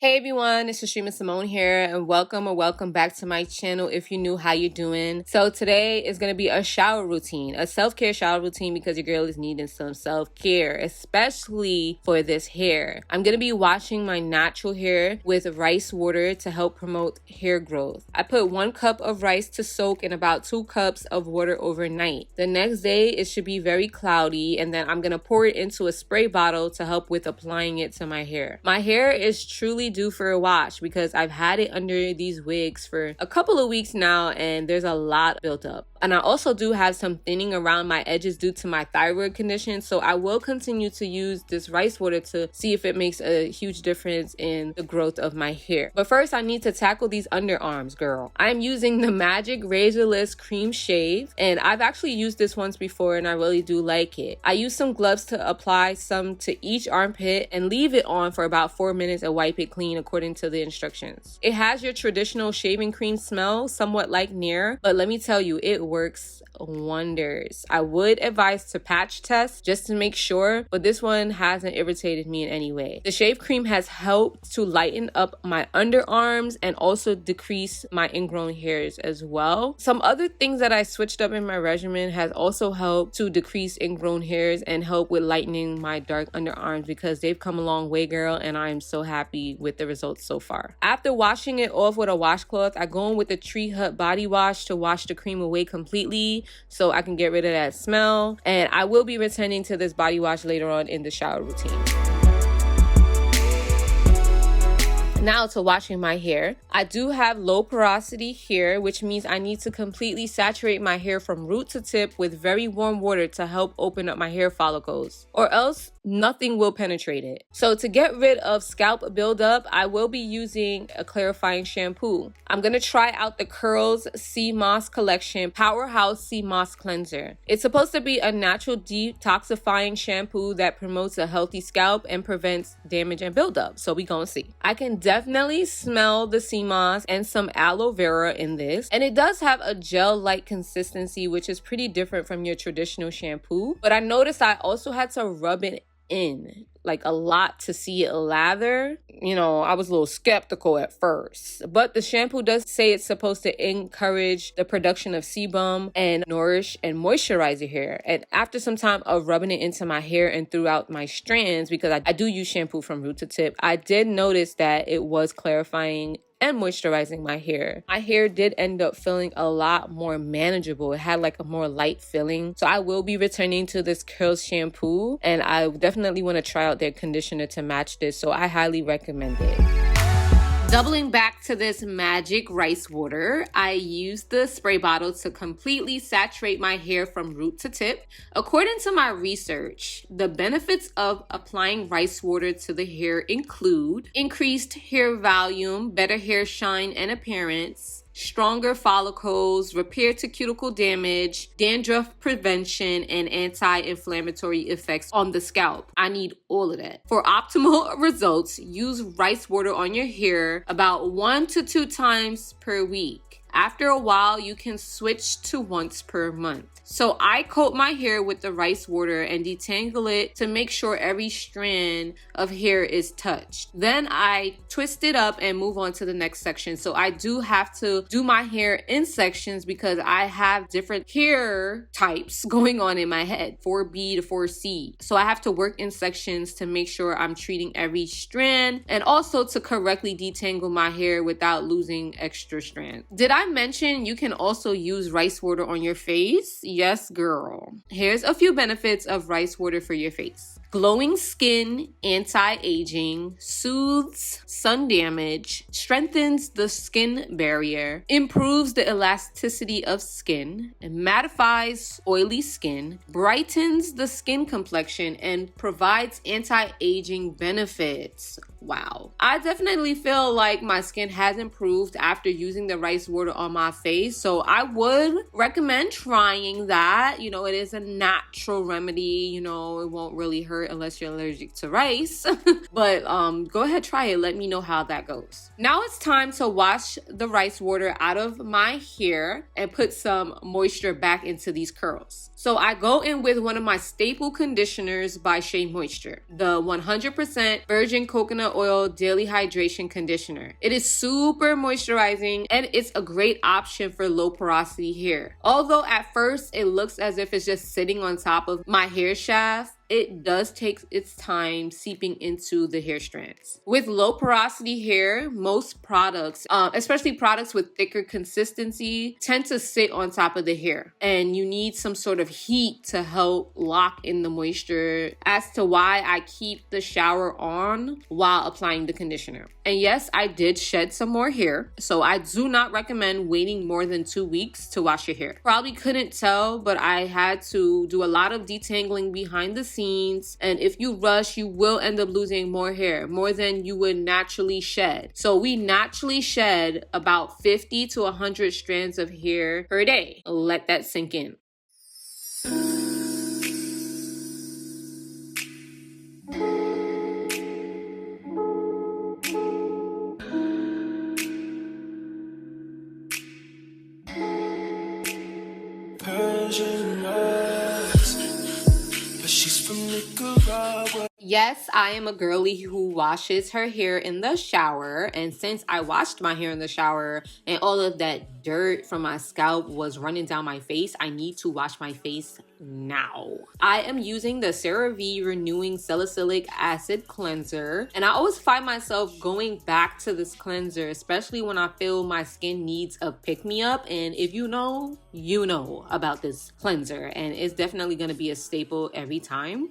Hey everyone, it's Simone here, and welcome back to my channel. If you're new, how you doing? So today is going to be a shower routine, a self-care shower routine, because your girl is needing some self-care, especially for this hair. I'm going to be washing my natural hair with rice water to help promote hair growth. I put 1 cup of rice to soak in about 2 cups of water overnight. The next day, it should be very cloudy, and then I'm going to pour it into a spray bottle to help with applying it to my hair. My hair is truly due for a wash because I've had it under these wigs for a couple of weeks now and there's a lot built up. And I also do have some thinning around my edges due to my thyroid condition, so I will continue to use this rice water to see if it makes a huge difference in the growth of my hair. But first, I need to tackle these underarms, girl. I'm using the Magic Razorless Cream Shave, and I've actually used this once before and I really do like it. I use some gloves to apply some to each armpit and leave it on for about 4 minutes and wipe it clean according to the instructions. It has your traditional shaving cream smell, somewhat like Nair, but let me tell you, it works wonders. I would advise to patch test just to make sure, but this one hasn't irritated me in any way. The shave cream has helped to lighten up my underarms and also decrease my ingrown hairs as well. Some other things that I switched up in my regimen has also helped to decrease ingrown hairs and help with lightening my dark underarms because they've come a long way, girl, and I am so happy with the results so far. After washing it off with a washcloth, I go in with the Tree Hut body wash to wash the cream away completely so I can get rid of that smell. And I will be returning to this body wash later on in the shower routine. Now to washing my hair. I do have low porosity hair, which means I need to completely saturate my hair from root to tip with very warm water to help open up my hair follicles, or else nothing will penetrate it. So to get rid of scalp buildup, I will be using a clarifying shampoo. I'm going to try out the Curls Sea Moss Collection Powerhouse Sea Moss Cleanser. It's supposed to be a natural detoxifying shampoo that promotes a healthy scalp and prevents damage and buildup. So we gonna see. I can definitely smell the sea moss and some aloe vera in this, and it does have a gel-like consistency, which is pretty different from your traditional shampoo. But I noticed I also had to rub it in like a lot to see it lather. You know, I was a little skeptical at first, but the shampoo does say it's supposed to encourage the production of sebum and nourish and moisturize your hair. And after some time of rubbing it into my hair and throughout my strands, because I do use shampoo from root to tip, I did notice that it was clarifying and moisturizing my hair. My hair did end up feeling a lot more manageable. It had like a more light feeling. So I will be returning to this Curls shampoo, and I definitely want to try out their conditioner to match this. So I highly recommend it. Doubling back to this magic rice water, I used the spray bottle to completely saturate my hair from root to tip. According to my research, the benefits of applying rice water to the hair include increased hair volume, better hair shine and appearance, stronger follicles, repair to cuticle damage, dandruff prevention, and anti-inflammatory effects on the scalp. I need all of that. For optimal results, use rice water on your hair about 1 to 2 times per week. After a while, you can switch to once per month. So I coat my hair with the rice water and detangle it to make sure every strand of hair is touched. Then I twist it up and move on to the next section. So I do have to do my hair in sections because I have different hair types going on in my head, 4B to 4C. So I have to work in sections to make sure I'm treating every strand and also to correctly detangle my hair without losing extra strands. Did I mention you can also use rice water on your face? Yes, girl. Here's a few benefits of rice water for your face. Glowing skin, anti-aging, soothes sun damage, strengthens the skin barrier, improves the elasticity of skin, and mattifies oily skin, brightens the skin complexion, and provides anti-aging benefits. Wow. I definitely feel like my skin has improved after using the rice water on my face, so I would recommend trying that. You know, it is a natural remedy, you know, it won't really hurt work unless you're allergic to rice. But go ahead, try it. Let me know how that goes. Now it's time to wash the rice water out of my hair and put some moisture back into these curls. So I go in with one of my staple conditioners by Shea Moisture, the 100% virgin coconut oil daily hydration conditioner. It is super moisturizing and it's a great option for low porosity hair. Although at first it looks as if it's just sitting on top of my hair shaft, it does take its time seeping into the hair strands. With low porosity hair, most products, especially products with thicker consistency, tend to sit on top of the hair. And you need some sort of heat to help lock in the moisture, as to why I keep the shower on while applying the conditioner. And yes, I did shed some more hair, so I do not recommend waiting more than 2 weeks to wash your hair. Probably couldn't tell, but I had to do a lot of detangling behind the scenes. And if you rush, you will end up losing more hair, more than you would naturally shed. So we naturally shed about 50 to 100 strands of hair per day. Let that sink in. Yes, I am a girly who washes her hair in the shower, and since I washed my hair in the shower and all of that dirt from my scalp was running down my face, I need to wash my face now. I am using the CeraVe Renewing Salicylic Acid Cleanser, and I always find myself going back to this cleanser, especially when I feel my skin needs a pick-me-up. And if you know about this cleanser, and it's definitely going to be a staple every time.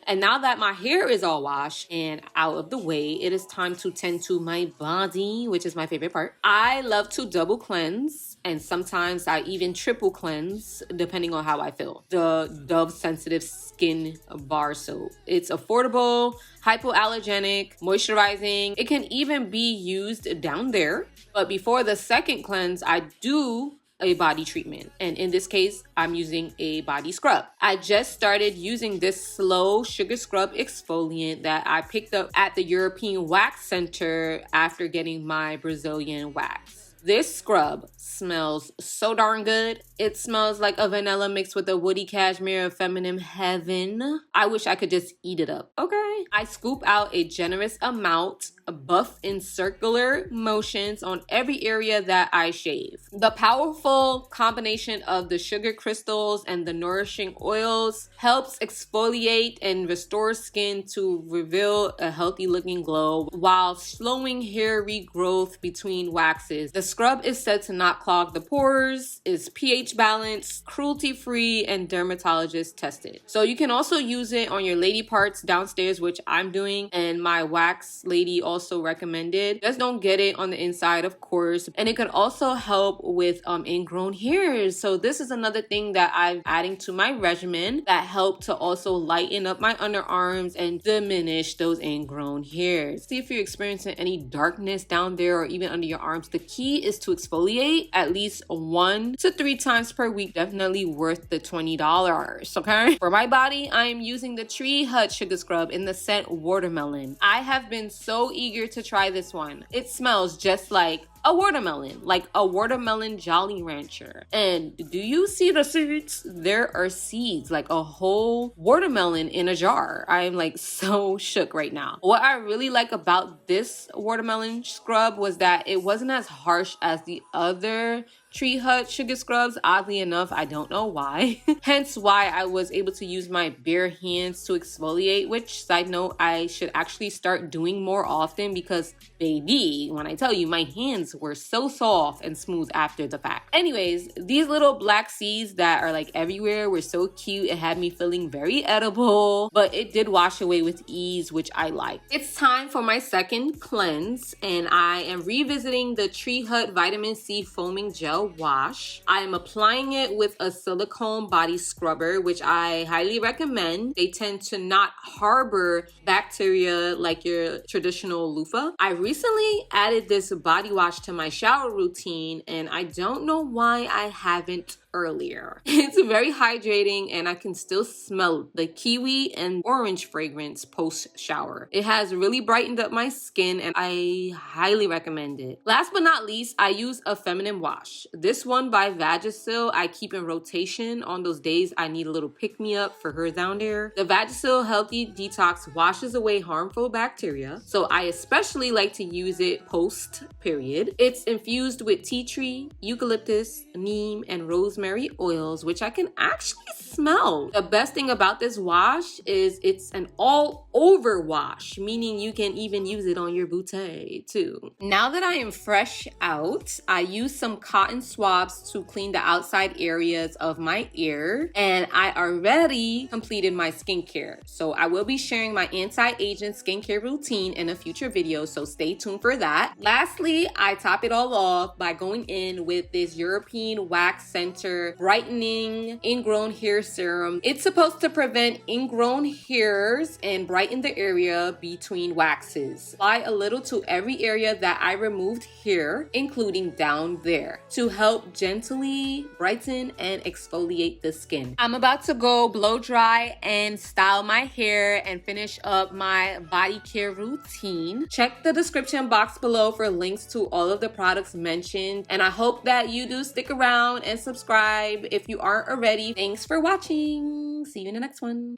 And now that my hair is all washed and out of the way, it is time to tend to my body, which is my favorite part. I love to double cleanse, and sometimes I even triple cleanse depending on how I feel. The Dove Sensitive Skin Bar Soap. It's affordable, hypoallergenic, moisturizing. It can even be used down there. But before the second cleanse, I do a body treatment, and in this case I'm using a body scrub. I just started using this slow sugar scrub exfoliant that I picked up at the European Wax Center after getting my Brazilian wax. This scrub smells so darn good. It smells like a vanilla mixed with a woody cashmere of feminine heaven. I wish I could just eat it up, okay? I scoop out a generous amount, buff in circular motions on every area that I shave. The powerful combination of the sugar crystals and the nourishing oils helps exfoliate and restore skin to reveal a healthy looking glow while slowing hair regrowth between waxes. The scrub is said to not clog the pores, is pH balanced, cruelty free, and dermatologist tested. So you can also use it on your lady parts downstairs, which I'm doing, and my wax lady also recommended. Just don't get it on the inside, of course. And it could also help with ingrown hairs. So this is another thing that I'm adding to my regimen that help to also lighten up my underarms and diminish those ingrown hairs. See if you're experiencing any darkness down there or even under your arms. The key is to exfoliate at least 1 to 3 times per week. Definitely worth the $20, okay? For my body, I am using the Tree Hut Sugar Scrub in the scent Watermelon. I have been so eager to try this one. It smells just like a watermelon Jolly Rancher. And do you see the seeds? There are seeds, like a whole watermelon in a jar. I'm like so shook right now. What I really like about this watermelon scrub was that it wasn't as harsh as the other Tree Hut sugar scrubs. Oddly enough, I don't know why. Hence why I was able to use my bare hands to exfoliate, which, side note, I should actually start doing more often because, baby, when I tell you, my hands were so soft and smooth after the fact. Anyways, these little black seeds that are like everywhere were so cute. It had me feeling very edible, but it did wash away with ease, which I liked. It's time for my second cleanse, and I am revisiting the Tree Hut Vitamin C Foaming Gel Wash. I am applying it with a silicone body scrubber, which I highly recommend. They tend to not harbor bacteria like your traditional loofah. I recently added this body wash to my shower routine, and I don't know why I haven't earlier. It's very hydrating and I can still smell the kiwi and orange fragrance post shower. It has really brightened up my skin and I highly recommend it. Last but not least, I use a feminine wash. This one by Vagisil I keep in rotation on those days I need a little pick-me-up for her down there. The Vagisil Healthy Detox washes away harmful bacteria, so I especially like to use it post-period. It's infused with tea tree, eucalyptus, neem, and rosemary oils, which I can actually smell. The best thing about this wash is it's an all-over wash, meaning you can even use it on your booty too. Now that I am fresh out, I use some cotton swabs to clean the outside areas of my ear, and I already completed my skincare. So I will be sharing my anti-aging skincare routine in a future video, so stay tuned for that. Lastly, I top it all off by going in with this European Wax Center Brightening Ingrown Hair Serum. It's supposed to prevent ingrown hairs and brighten the area between waxes. Apply a little to every area that I removed hair, including down there, to help gently brighten and exfoliate the skin. I'm about to go blow dry and style my hair and finish up my body care routine. Check the description box below for links to all of the products mentioned, and I hope that you do stick around and subscribe if you aren't already. Thanks for watching. See you in the next one.